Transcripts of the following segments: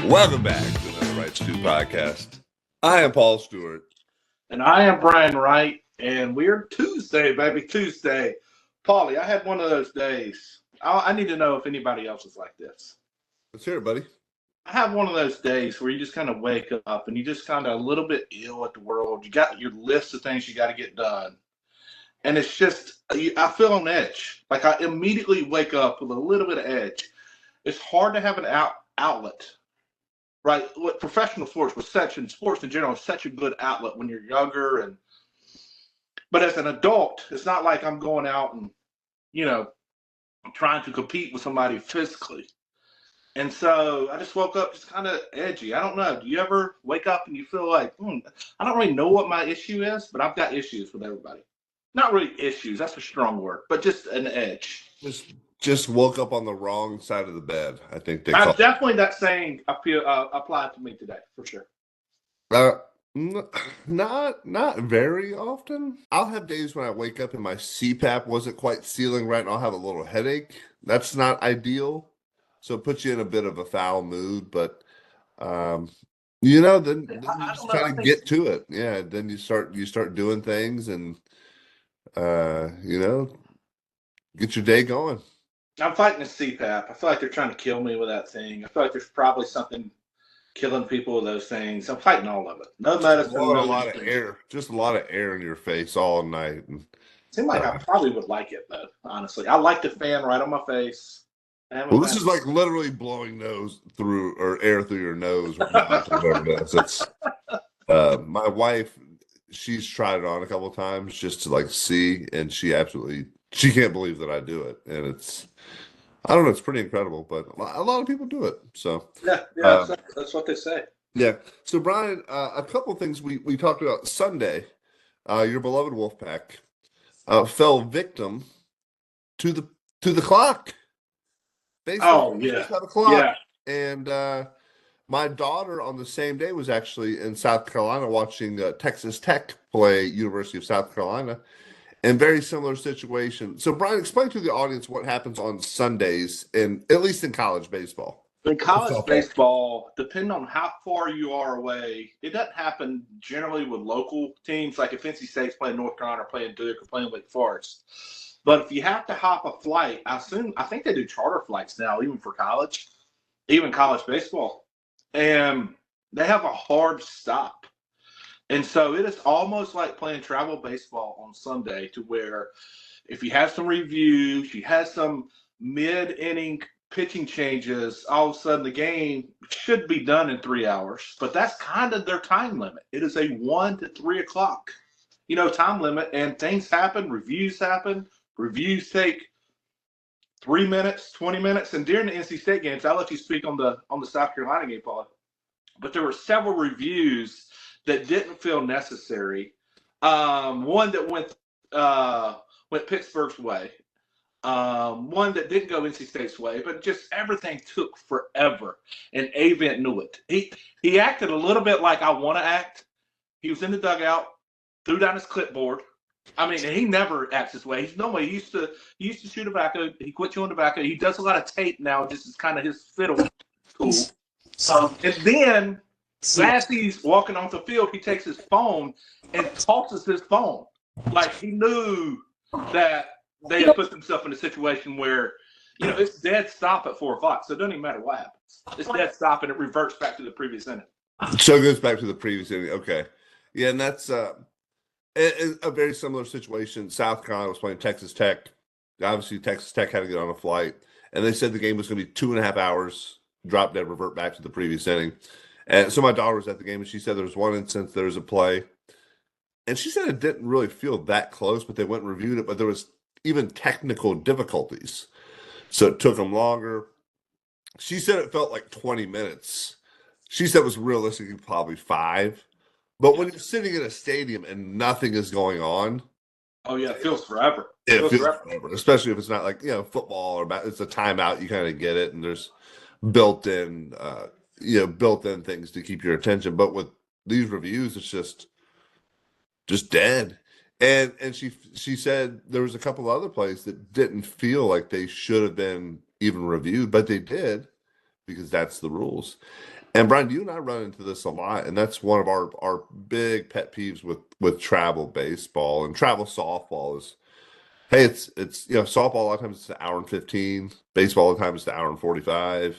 Welcome back to another Wright podcast. I am Paul Stewart. And I am Brian Wright, and we're Tuesday, baby, Tuesday. Paulie, I had one of those days. I need to know if anybody else is like this. Let's hear it, buddy. I have one of those days where you just kind of wake up and you just kind of a little bit ill at the world. You got your list of things you got to get done. And it's just, I feel on edge. Like I immediately wake up with a little bit of edge. It's hard to have an outlet. Right, what professional sports was and sports in general is such a good outlet when you're younger, but as an adult, it's not like I'm going out and trying to compete with somebody physically. And so I just woke up just kind of edgy. I don't know. Do you ever wake up and you feel like, I don't really know what my issue is, but I've got issues with everybody. Not really issues. That's a strong word, but just an edge. Just woke up on the wrong side of the bed. I think definitely that saying applied to me today for sure. Not very often. I'll have days when I wake up and my CPAP wasn't quite sealing right, and I'll have a little headache. That's not ideal, so it puts you in a bit of a foul mood. But then you just kind of get to it. Yeah, then you start doing things, and get your day going. I'm fighting the CPAP. I feel like they're trying to kill me with that thing. I feel like there's probably something killing people with those things. I'm fighting all of it. No medicine. A lot of air. Just a lot of air in your face all night. It seems like I probably would like it, though, honestly. I like the fan right on my face. Well, this is like literally blowing air through your nose. It's, my wife, she's tried it on a couple of times just to see, and she can't believe that I do it. And I don't know, it's pretty incredible, but a lot of people do it. So yeah, that's what they say. Yeah. So Brian, a couple of things we talked about Sunday. Your beloved Wolfpack fell victim to the clock. Basically, the clock. Yeah. And my daughter on the same day was actually in South Carolina watching Texas Tech play University of South Carolina. And very similar situation. So, Brian, explain to the audience what happens on Sundays, at least in college baseball. In college baseball, depending on how far you are away, it doesn't happen generally with local teams. Like if NC State's playing North Carolina or playing Duke or playing Wake Forest. But if you have to hop a flight, I think they do charter flights now, even for college, even college baseball. And they have a hard stop. And so it is almost like playing travel baseball on Sunday, to where if you have some reviews, you have some mid-inning pitching changes, all of a sudden the game should be done in 3 hours. But that's kind of their time limit. It is a 1 to 3 o'clock, time limit, and things happen, reviews happen. Reviews take 3 minutes, 20 minutes. And during the NC State games, I'll let you speak on the South Carolina game, Paul. But there were several reviews that didn't feel necessary. One that went Pittsburgh's way. One that didn't go NC State's way, but just everything took forever. And Avent knew it. He acted a little bit like I want to act. He was in the dugout, threw down his clipboard. I mean, he never acts this way. He used to shoot tobacco. He quit chewing tobacco. He does a lot of tape now. This is kind of his fiddle tool. And then, as he's walking off the field, he takes his phone and tosses his phone. Like he knew that they had put themselves in a situation where, it's dead stop at 4 o'clock. So it doesn't even matter what happens. It's dead stop and it reverts back to the previous inning. So it goes back to the previous inning. Okay. Yeah, and that's a very similar situation. South Carolina was playing Texas Tech. Obviously, Texas Tech had to get on a flight. And they said the game was going to be 2.5 hours, drop dead, revert back to the previous inning. And so my daughter was at the game, and she said there was one instance, there was a play. And she said it didn't really feel that close, but they went and reviewed it. But there was even technical difficulties. So it took them longer. She said it felt like 20 minutes. She said it was realistically probably 5. But when you're sitting in a stadium and nothing is going on. Oh, yeah, it feels forever. It feels forever. Especially if it's not like, football or it's a timeout, you kind of get it. And there's built-in things to keep your attention. But with these reviews, it's just dead. And she said there was a couple of other plays that didn't feel like they should have been even reviewed, but they did because that's the rules. And Brian, you and I run into this a lot, and that's one of our big pet peeves with travel baseball and travel softball is, hey, it's softball a lot of times it's an hour and 15, baseball a lot of times it's an hour and 45,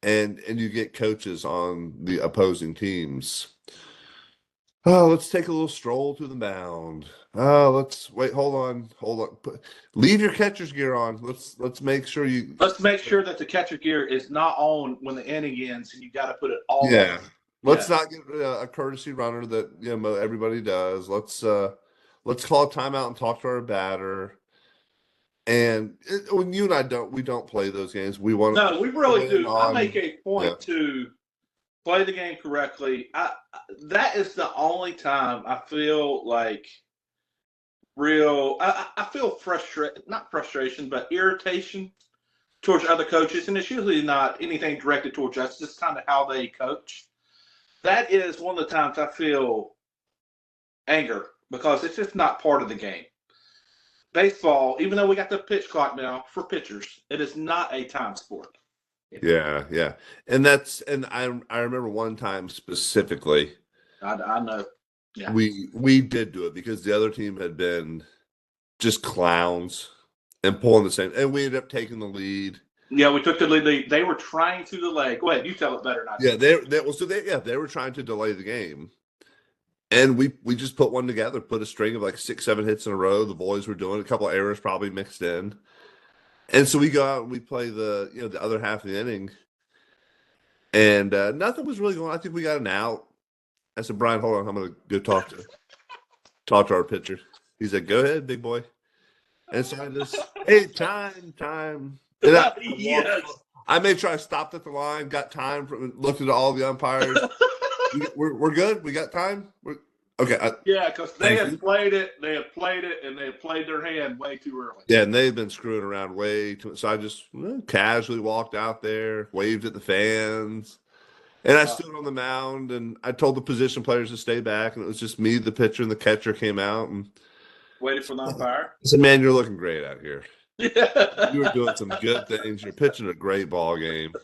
and you get coaches on the opposing teams. Oh, let's take a little stroll to the mound. Oh, let's wait. Hold on. Leave your catcher's gear on. Let's make sure you. Let's make sure that the catcher gear is not on when the inning ends, and you got to put it all Yeah. on. Let's not get a courtesy runner that everybody does. Let's call a timeout and talk to our batter. And when you and I we don't play those games. We want No, we really do. I make a point yeah. to play the game correctly. That is the only time I feel like I feel not frustration, but irritation towards other coaches, and it's usually not anything directed towards us, just kind of how they coach. That is one of the times I feel anger because it's just not part of the game. Baseball, even though we got the pitch clock now for pitchers, it is not a time sport. Yeah. And I remember one time specifically. I know. Yeah. We did do it because the other team had been just clowns and pulling the same, and we ended up taking the lead. Yeah, we took the lead. They were trying to delay. Go ahead, you tell it better than I do. Yeah, they were trying to delay the game, and we just put one together, put a string of like 6-7 hits in a row. The boys were doing a couple of errors probably mixed in, and so we go out and we play the other half of the inning, and nothing was really going on. I think we got an out. I said, Brian, hold on, I'm gonna go talk to our pitcher. He said, go ahead, big boy. And so I just, hey, time. And I made sure I stopped at the line, got time, looked at all the umpires. We're good. We got time. Okay. Yeah, because they have played it, and they have played their hand way too early. Yeah, and they've been screwing around way too much. So I just casually walked out there, waved at the fans. And I stood on the mound, and I told the position players to stay back, and it was just me, the pitcher, and the catcher came out and waited for the umpire. I said, "Man, you're looking great out here. You were doing some good things. You're pitching a great ball game."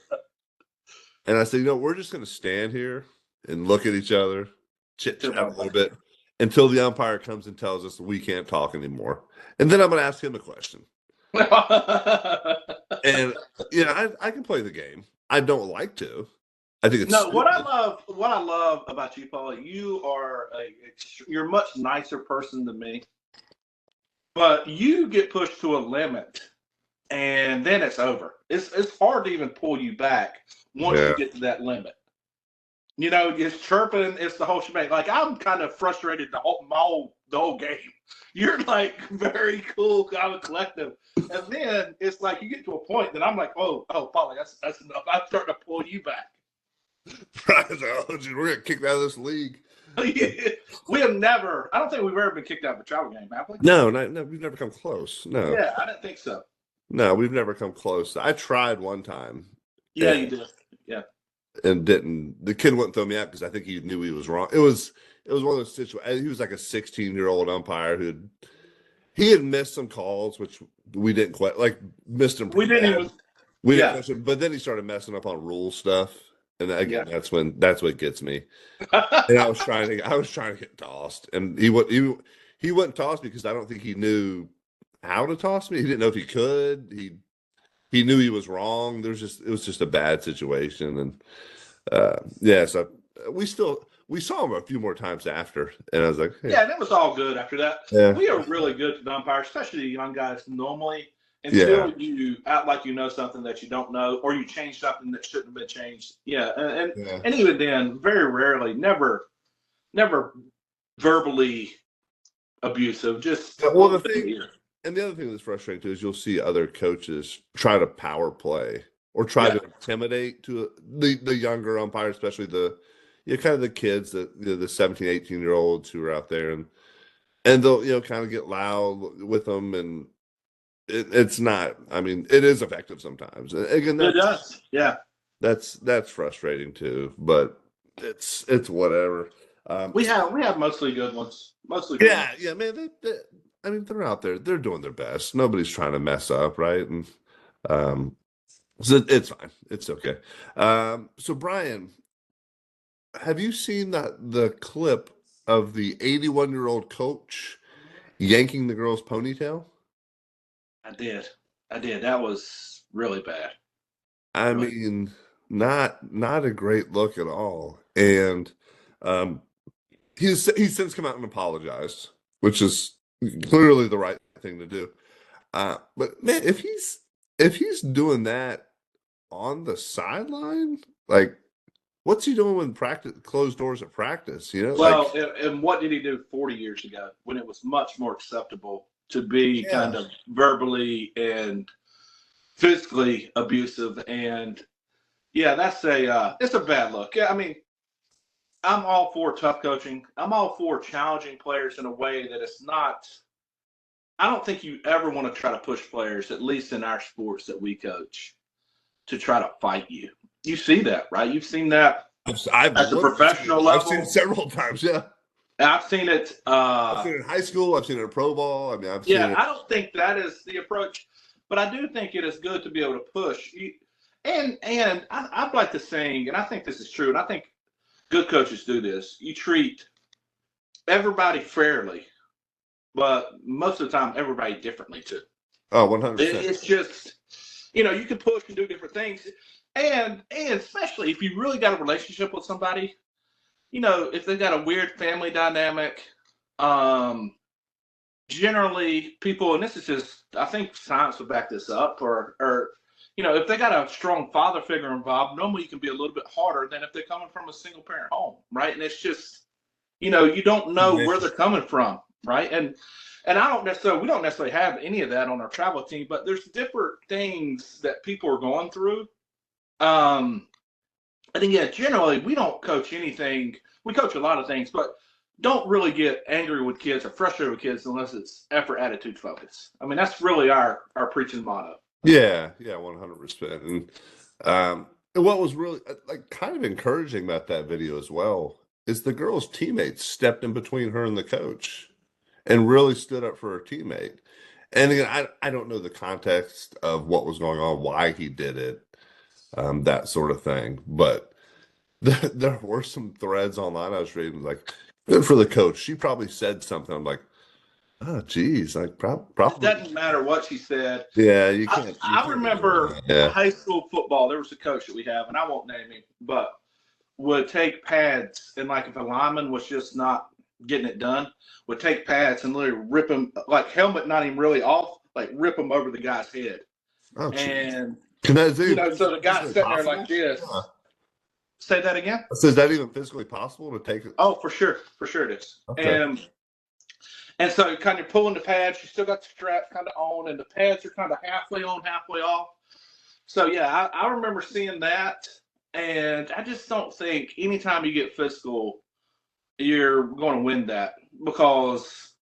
And I said, we're just going to stand here and look at each other, chit-chat a little bit until the umpire comes and tells us we can't talk anymore. And then I'm going to ask him a question. And I can play the game. I don't like to. I think it's what I love about you, Paul. You're a much nicer person than me, but you get pushed to a limit, and then it's over. It's hard to even pull you back once you get to that limit. It's chirping. It's the whole shebang. Like I'm kind of frustrated the whole game. You're like very cool, kind of collective, and then it's like you get to a point that I'm like, oh, Paulie, that's enough. I'm starting to pull you back. We're gonna kick out of this league. We have never. I don't think we've ever been kicked out of a travel game, have we? No, we've never come close. No. Yeah, I didn't think so. No, we've never come close. I tried one time. Yeah, you did. Yeah. And didn't. The kid wouldn't throw me out because I think he knew he was wrong. It was one of those situations. He was like a 16-year-old umpire he had missed some calls, which we didn't quite missed him. We didn't even. We didn't miss him, but then he started messing up on rule stuff. And again, that's what gets me. And I was trying to get tossed, and he wouldn't toss me because I don't think he knew how to toss me. He didn't know if he could. He knew he was wrong. It was just a bad situation, and so we saw him a few more times after, and I was like, hey. Yeah, that was all good after that. Yeah. We are really good to the umpires, especially the young guys normally. Until you act like you know something that you don't know, or you change something that shouldn't have been changed. Yeah, and even then, very rarely, never verbally abusive. Just the other thing that's frustrating too is you'll see other coaches try to power play or try to intimidate to the younger umpire, especially the kind of the kids the 17, 18-year-olds who are out there, and they'll kind of get loud with them and. It's not. I mean, it is effective sometimes. Again, it does. Yeah, that's frustrating too. But it's whatever. We have mostly good ones. Mostly. Good ones. Yeah, man. They're out there. They're doing their best. Nobody's trying to mess up, right? And So it's fine. It's okay. So Brian, have you seen the clip of the 81-year-old coach yanking the girl's ponytail? I did. I did. That was really bad. I Really. mean, not a great look at all. And um, he's since come out and apologized, which is clearly the right thing to do. But man, if he's doing that on the sideline, like what's he doing with practice closed doors at practice? You know, like Well, and what did he do 40 years ago when it was much more acceptable to be yeah. kind of verbally and physically abusive? And yeah, that's it's a bad look. Yeah, I mean, I'm all for tough coaching. I'm all for challenging players in a way that it's not. I don't think you ever want to try to push players, at least in our sports that we coach, to try to fight you. You see that, right? You've seen that I've at the literally seen professional it. I've seen it level. several times. Yeah, I've seen it. I've seen it in high school. I've seen it in pro ball. I mean, I've seen Yeah, it. I don't think that is the approach, but I do think it is good to be able to push. And I'd like to sing, and I think this is true, and I think good coaches do this. You treat everybody fairly, but most of the time, everybody differently too. Oh, 100%. It's just, you can push and do different things, and especially if you really got a relationship with somebody, if they've got a weird family dynamic, generally people, and this is just, I think science would back this up, or if they got a strong father figure involved, normally you can be a little bit harder than if they're coming from a single parent home, right? And it's just, you don't know where they're coming from, right? And we don't necessarily have any of that on our travel team, but there's different things that people are going through. I think, yeah, generally we don't coach anything. We coach a lot of things, but don't really get angry with kids or frustrated with kids unless it's effort, attitude, focus. I mean, that's really our preaching motto. Yeah, 100%. And what was really like kind of encouraging about that video as well is the girl's teammates stepped in between her and the coach and really stood up for her teammate. And again, I don't know the context of what was going on, why he did it, that sort of thing. But there were some threads online I was reading, like, good for the coach. She probably said something. I'm like, oh, geez, like It probably. doesn't matter what she said. Yeah, you can't. I remember Yeah. high school football. There was a coach that we have, and I won't name him, but would take pads, and like if a lineman was just not getting it done, would take pads and literally rip them, like helmet not even really off, like rip them over the guy's head. Oh, geez. And Can that do? so the guy's sitting there like this. Yeah. Say that again. So is that even physically possible to take it? Oh, for sure it is. Okay. And so kind of pulling the pads, you still got the straps kind of on, and the pads are kind of halfway on, halfway off. So yeah, I remember seeing that, and I just don't think anytime you get physical, you're going to win that, because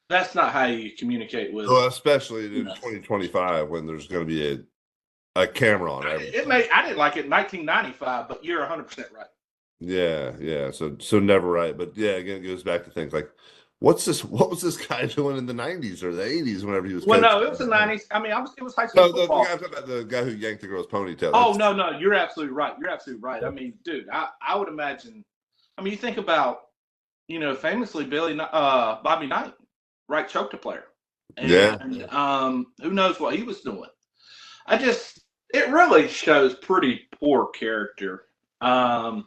that's not how you communicate with. Well, especially in 2025 when there's going to be a camera on everything. I didn't like it in 1995, but you're 100% right. Yeah. So never right, but yeah, again, it goes back to things like, what was this guy doing in the 90s or the 80s whenever he was Well, coaching? no, it was the 90s. I mean, obviously it was high school football. The guy who yanked the girl's ponytail. Oh, no, you're absolutely right. I mean, dude, I would imagine. I mean, you think about, famously Bobby Knight, Wright choked a player. And, who knows what he was doing. It really shows pretty poor character. And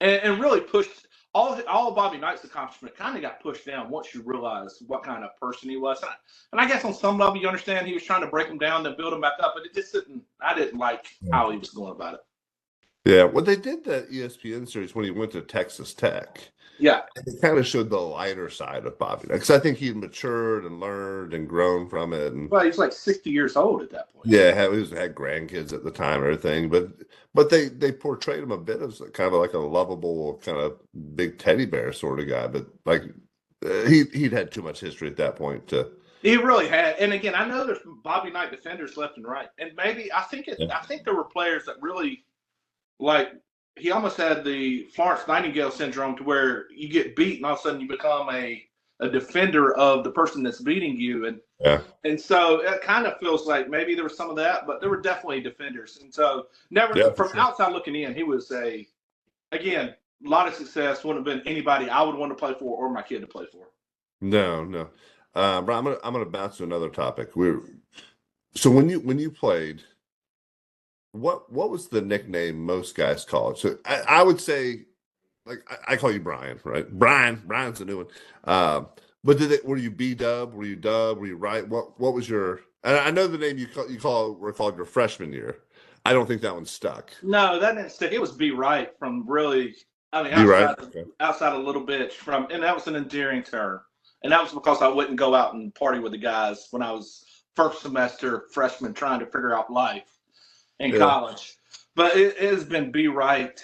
really pushed all Bobby Knight's accomplishment kind of got pushed down once you realize what kind of person he was. And I guess on some level you understand he was trying to break him down, then build him back up, but it just I didn't like how he was going about it. Yeah, well, they did that ESPN series when he went to Texas Tech. Yeah. It kind of showed the lighter side of Bobby, because I think he'd matured and learned and grown from it. And well, he's like 60 years old at that point. Yeah, he had grandkids at the time and everything, but they portrayed him a bit as kind of like a lovable kind of big teddy bear sort of guy. But like he'd had too much history at that point to. He really had. And again, I know there's Bobby Knight defenders left and right, and maybe I think there were players that really, like, he almost had the Florence Nightingale syndrome, to where you get beat and all of a sudden you become a a defender of the person that's beating you, and so it kind of feels like maybe there was some of that, but there were definitely defenders, and so from outside looking in, he was again, a lot of success. Wouldn't have been anybody I would want to play for or my kid to play for. No. Brian, I'm gonna bounce to another topic. So when you played, what was the nickname most guys called? So I would say, like, I call you Brian, right? Brian's a new one. But were you B Dub? Were you Dub? Were you Wright? What was your? And I know the name were called your freshman year. I don't think that one stuck. No, that didn't stick. It was B Wright from really. I mean, outside a little bit from, and that was an endearing term, and that was because I wouldn't go out and party with the guys when I was first semester freshman trying to figure out life in college. But it has been B Wright,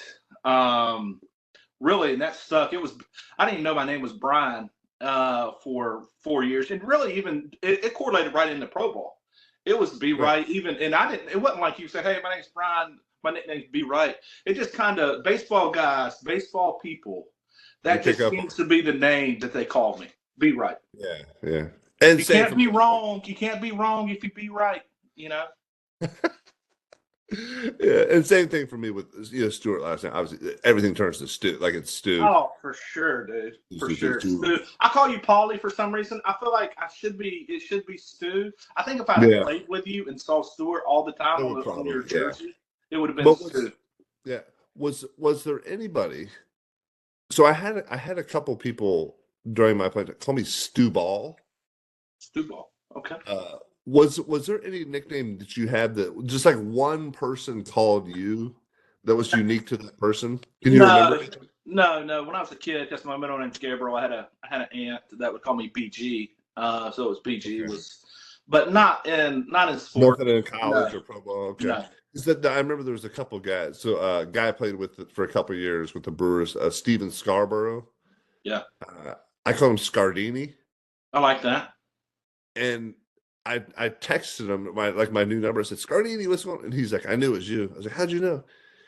really, and that stuck. I didn't even know my name was Brian for 4 years, and really even it correlated right into Pro Bowl. It was B Wright even, and it wasn't like you said, hey, my name's Brian, my nickname's B Wright. It just kind of baseball guys, baseball people, that just seems to be the name that they call me, B Wright. Yeah. And you can't be wrong. You can't be wrong if you be right, you know. Yeah, and same thing for me with Stuart last night. Obviously, everything turns to Stu, like it's Stu. Oh, for sure, dude. For sure. Stu. I call you Paulie for some reason. I feel like it should be Stu. I think if I had played with you and saw Stuart all the time on your jersey, it would have been Stu. Yeah. Was there anybody? So I had a couple people during my play call me Stu Ball. Stu Ball. Okay. Was there any nickname that you had that just like one person called you that was unique to that person? Can you remember? No. When I was a kid, because my middle name's Gabriel, I had an aunt that would call me BG. So it was BG but not in sports. Nothing in college or pro ball. Okay. No. I remember there was a couple guys. So a guy I played with for a couple of years with the Brewers, Steven Scarborough. Yeah. I call him Scardini. I like that. And I texted him my new number. I said, Scardini, what's going on? And he's like, I knew it was you. I was like, how'd you know?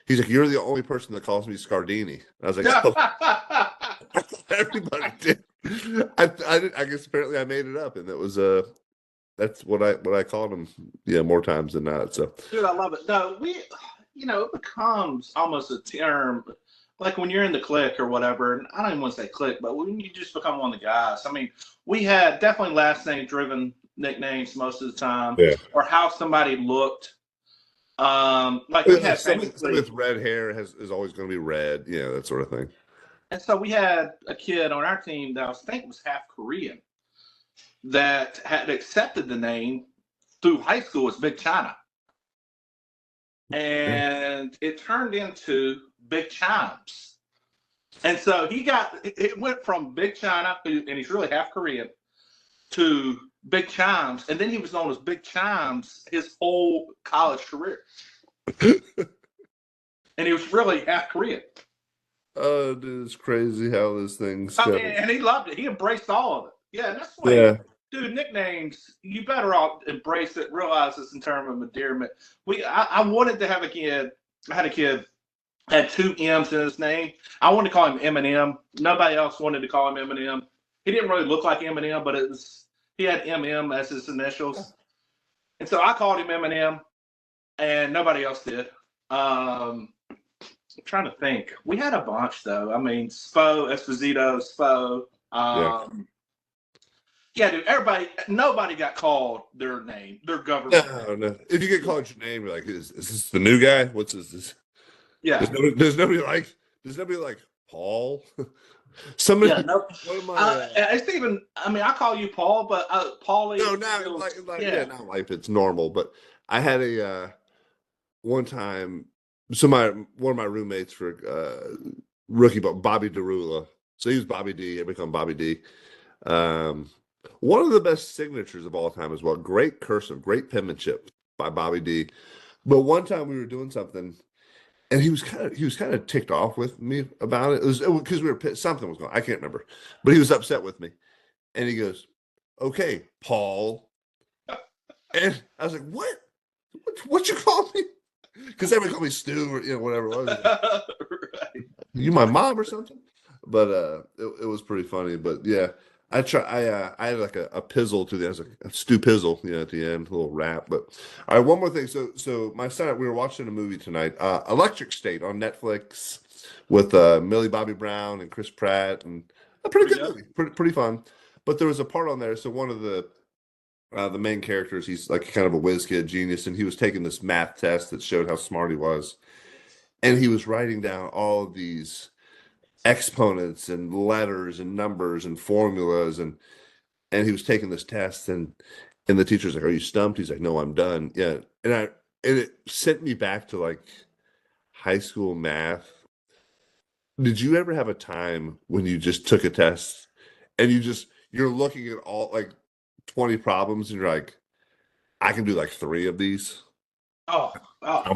He's like, you're the only person that calls me Scardini. I was like, oh. Everybody did. I guess apparently I made it up, and it was that's what I called him, more times than not. So, dude, I love it. No, it becomes almost a term, like when you're in the clique or whatever. And I don't even want to say clique, but when you just become one of the guys. I mean, we had definitely last name driven nicknames most of the time, or how somebody looked. Like we had somebody with red hair is always going to be red, that sort of thing. And so we had a kid on our team that I think was half Korean that had accepted the name through high school as Big China, and it turned into Big Chimes. And so it went from Big China, and he's really half Korean, to Big Chimes, and then he was known as Big Chimes his whole college career. And he was really half Korean. Oh, dude, it's crazy how this thing's. And he loved it. He embraced all of it. Yeah, and that's why, dude, nicknames, you better all embrace it, realize this in terms of endearment. I wanted to have a kid. I had a kid had 2 M's in his name. I wanted to call him Eminem. Nobody else wanted to call him Eminem. He didn't really look like Eminem, but he had MM as his initials. And so I called him Eminem, and nobody else did. I'm trying to think. We had a bunch, though. I mean, Esposito, Spo. Yeah, dude, nobody got called their name, their government. No. If you get called your name, you're like, is this the new guy? What's this? Yeah. There's nobody like Paul? Somebody. Yeah, no. It's even. I mean, I call you Paul, but Paulie. No, not like it's normal. But I had a one time. So one of my roommates for rookie, Bobby Derula. So he was Bobby D. I become Bobby D. One of the best signatures of all time as well. Great cursive, great penmanship by Bobby D. But one time we were doing something. And he was kind of ticked off with me about it. It was because we were something was going on. I can't remember, but he was upset with me. And he goes, "Okay, Paul." And I was like, "What you call me?" Because everybody called me Stu or whatever it was. Right. You my mom or something? But it was pretty funny. But yeah, I had like a pizzle to the, as a stew pizzle, at the end, a little wrap. But all right, one more thing. So my son, we were watching a movie tonight, Electric State on Netflix with Millie Bobby Brown and Chris Pratt, and a pretty Pretty good good. movie, pretty fun. But there was a part on there. So one of the main characters, he's like kind of a whiz kid genius, and he was taking this math test that showed how smart he was, and he was writing down all of these exponents and letters and numbers and formulas, and he was taking this test, and the teacher's like, "Are you stumped?" He's like, "No, I'm done." Yeah, and it sent me back to like high school math. Did you ever have a time when you just took a test and you're looking at all like 20 problems and you're like, I can do like three of these? Oh, yeah,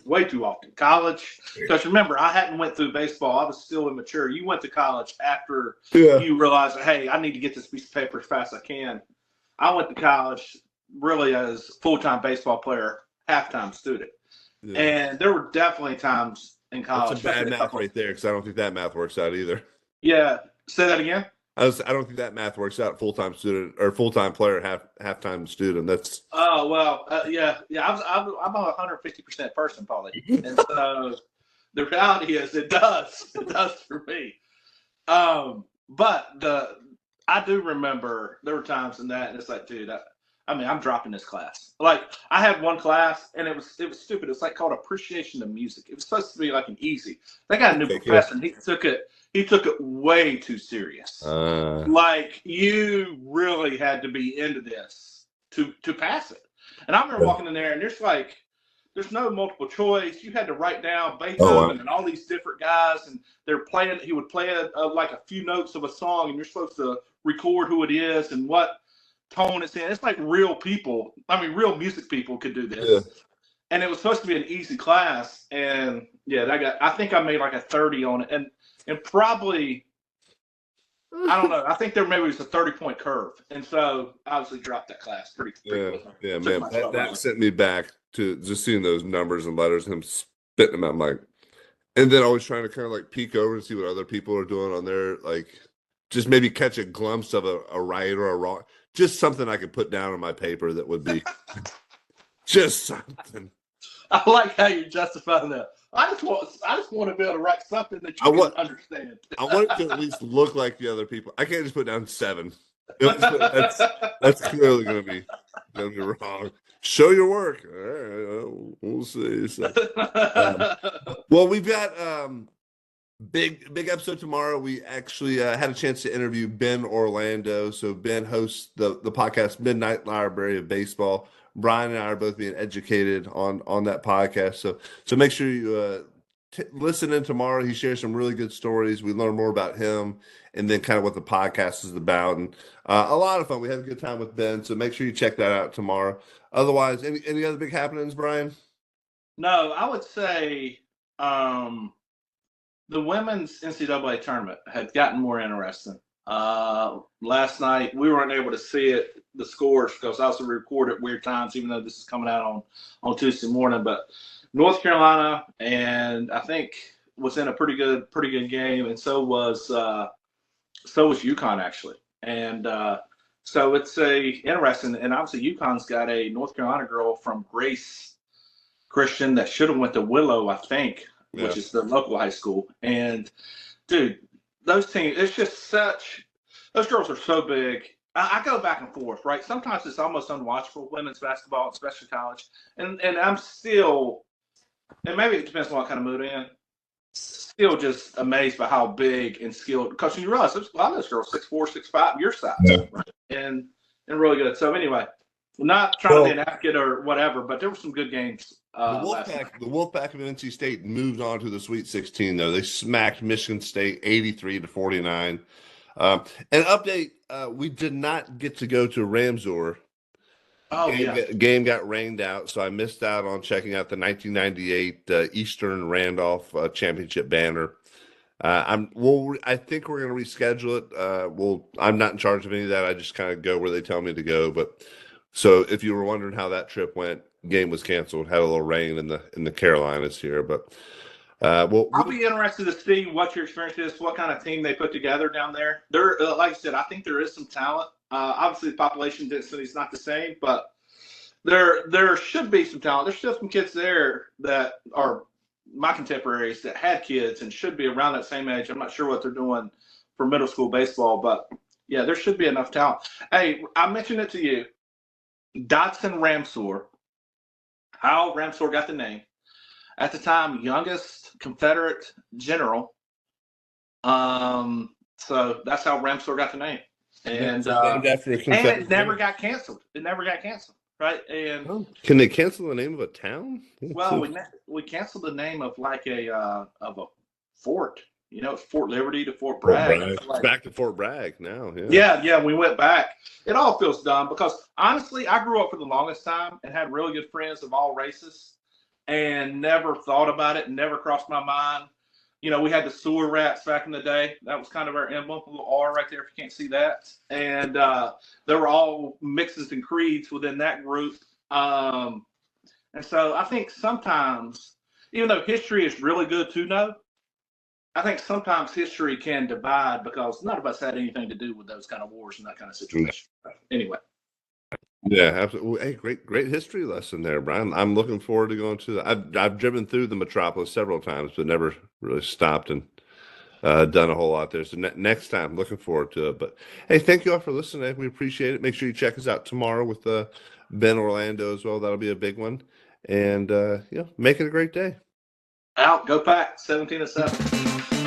way too often. College, because remember, I hadn't went through baseball. I was still immature. You went to college after Yeah. you realized, hey, I need to get this piece of paper as fast as I can. I went to college really as full-time baseball player, half-time student. Yeah. And there were definitely times in That's college. some bad math right there, because I don't think that math works out either. Yeah. Say that again. I don't think that math works out. Full-time student or full-time player, half-time student. That's Oh well, yeah. I'm a 150% person, Paulie, and so the reality is it does for me. But I do remember there were times in that, and it's like, dude, I mean, I'm dropping this class. Like, I had one class, and it was stupid. It's like called Appreciation of Music. It was supposed to be like an easy. They got a new professor, and he took it way too serious. Like, you really had to be into this to pass it. And I remember walking in there, and there's no multiple choice. You had to write down Beethoven and all these different guys, and he would play like a few notes of a song, and you're supposed to record who it is and what tone it's in. It's like real people. I mean, real music people could do this. Yeah. And it was supposed to be an easy class, and yeah, I think I made like a 30 on it, and probably, I don't know. I think there maybe was a 30-point curve, and so I obviously dropped that class pretty quickly. Yeah, man. That sent me back to just seeing those numbers and letters and him spitting them out. I'm like, and then always trying to kind of like peek over and see what other people are doing on there, like just maybe catch a glimpse of a right or a wrong, just something I could put down on my paper that would be just something. I like how you're justifying that. I just want to be able to write something that you can understand. I want it to at least look like the other people. I can't just put down 7. That's clearly going to be wrong. Show your work. All right, we'll see. So, well, we've got big episode tomorrow. We actually had a chance to interview Ben Orlando. So Ben hosts the podcast Midnight Library of Baseball. Brian and I are both being educated on that podcast. So make sure you listen in tomorrow. He shares some really good stories. We learn more about him and then kind of what the podcast is about. And a lot of fun. We had a good time with Ben. So make sure you check that out tomorrow. Otherwise, any other big happenings, Brian? No, I would say the women's NCAA tournament had gotten more interesting. Last night we weren't able to see the scores because I also record at weird times, even though this is coming out on Tuesday morning. But North Carolina, and I think was in a pretty good game, and so was UConn actually, and so it's interesting, and obviously UConn's got a North Carolina girl from Grace Christian that should have went to Willow, I think, which is the local high school, and dude, those teams, it's just those girls are so big. I go back and forth, right? Sometimes it's almost unwatchable, women's basketball, especially college. And I'm still, and maybe it depends on what kind of mood I'm in, still just amazed by how big and skilled, because you realize there's a lot of those girls, 6'4", 6'5", your size, right? And really good. So anyway, I'm not trying to be an advocate or whatever, but there were some good games. The Wolfpack of NC State moved on to the Sweet 16, though. They smacked Michigan State 83-49. An update, we did not get to go to Ramsor. Game got rained out, so I missed out on checking out the 1998 Eastern Randolph Championship banner. I think we're going to reschedule it. I'm not in charge of any of that. I just kind of go where they tell me to go. But so if you were wondering how that trip went, game was canceled. Had a little rain in the Carolinas here, but Well, I'll be interested to see what your experience is, what kind of team they put together down there. There, like I said, I think there is some talent. Obviously, the population density is not the same, but there should be some talent. There's still some kids there that are my contemporaries that had kids and should be around that same age. I'm not sure what they're doing for middle school baseball, but yeah, there should be enough talent. Hey, I mentioned it to you. Dotson Ramsor, how Ramsor got the name. At the time, youngest Confederate general. So that's how Ramsor got the name. And named after a and Confederate it never got canceled. It never got canceled, right? And Can they cancel the name of a town? well, we canceled the name of like a fort. You know, it's Fort Liberty to Fort Bragg. It's back to Fort Bragg now. Yeah, we went back. It all feels dumb because honestly, I grew up for the longest time and had really good friends of all races, and never thought about it, and never crossed my mind. You know, we had the sewer rats back in the day. That was kind of our emblem, a little R right there if you can't see that. And there were all mixes and creeds within that group. And so I think sometimes, even though history is really good to know, I think sometimes history can divide because none of us had anything to do with those kind of wars and that kind of situation. Anyway. Yeah, absolutely. Hey, great history lesson there, Brian. I'm looking forward to going to I've driven through the metropolis several times, but never really stopped and done a whole lot there. So next time, looking forward to it. But hey, thank you all for listening. We appreciate it. Make sure you check us out tomorrow with Ben Orlando as well. That'll be a big one. And make it a great day. Out, go Pack, 17-7.